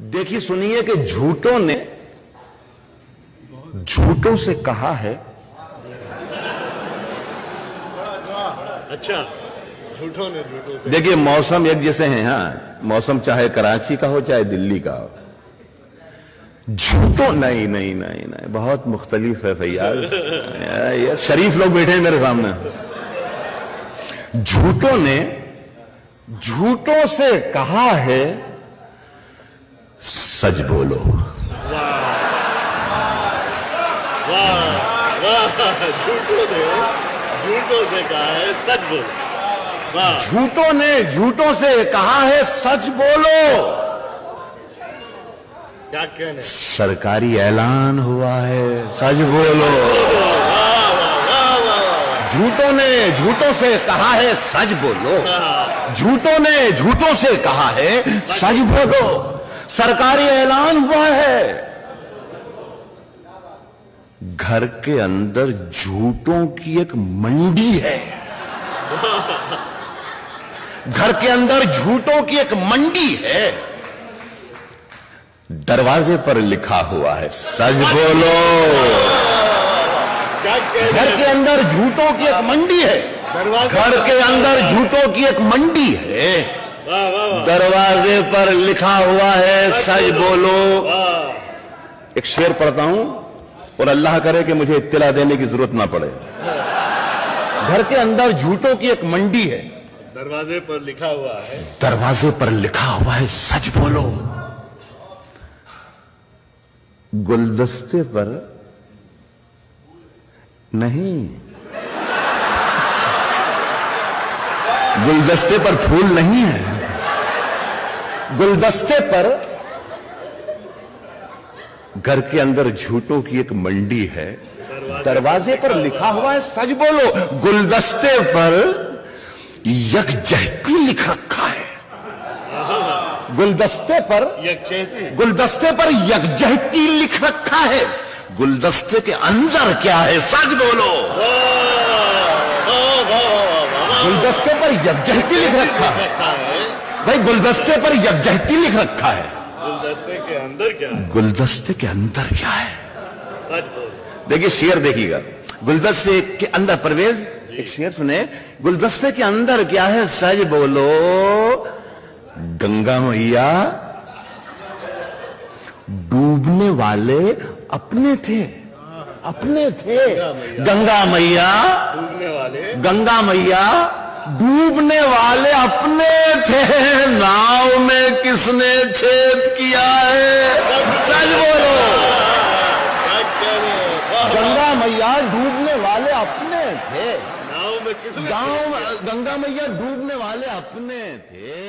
देखिए सुनिए कि झूठों ने झूठों से कहा है। अच्छा, झूठों ने झूठों से। देखिए मौसम एक जैसे हैं। हाँ, मौसम चाहे कराची का हो चाहे दिल्ली का हो, झूठों नहीं नहीं नहीं नहीं बहुत मुख्तलिफ है फैयाज। ये शरीफ लोग बैठे हैं मेरे सामने। झूठों ने झूठों से कहा है सच बोलो। झूठों ने झूठों से कहा है सच बोलो। झूठों ने झूठों से कहा है सच बोलो। क्या कहने? सरकारी ऐलान हुआ है सच बोलो। झूठों ने झूठों से कहा है सच बोलो। झूठों ने झूठों से कहा है सच बोलो। सरकारी ऐलान हुआ है। घर के अंदर झूठों की एक मंडी है। घर के अंदर झूठों की एक मंडी है। दरवाजे पर लिखा हुआ है सच बोलो। घर के अंदर झूठों की एक मंडी है। घर के अंदर झूठों की एक मंडी है। दरवाजे पर लिखा हुआ है सच बोलो। एक शेर पढ़ता हूं और अल्लाह करे कि मुझे इत्तला देने की जरूरत ना पड़े। घर के अंदर झूठों की एक मंडी है। दरवाजे पर लिखा हुआ है। दरवाजे पर लिखा हुआ है सच बोलो। गुलदस्ते पर नहीं, गुलदस्ते पर फूल नहीं है। गुलदस्ते पर घर के अंदर झूठों की एक मंडी है। दरवाजे पर लिखा हुआ है सच बोलो। गुलदस्ते पर यकजहती लिख रखा है। गुलदस्ते पर यकजहती लिख रखा है। गुलदस्ते के अंदर क्या है सच बोलो। गुलदस्ते पर यकजहती लिख रखा है भाई। गुलदस्ते पर यकजहती लिख रखा है। गुलदस्ते के अंदर क्या है? गुलदस्ते के अंदर क्या है सच बोलो। देखिए शेर देखिएगा। गुलदस्ते के अंदर परवेज एक शेर सुने। गुलदस्ते के अंदर क्या है सच बोलो। गंगा मैया डूबने वाले अपने थे। अपने थे गंगा मैया। गंगा मैया डूबने वाले अपने थे। नाव में किसने छेद किया है सच बोलो। गंगा मैया डूबने वाले अपने थे। नाव में किसने? गांव गंगा मैया डूबने वाले अपने थे।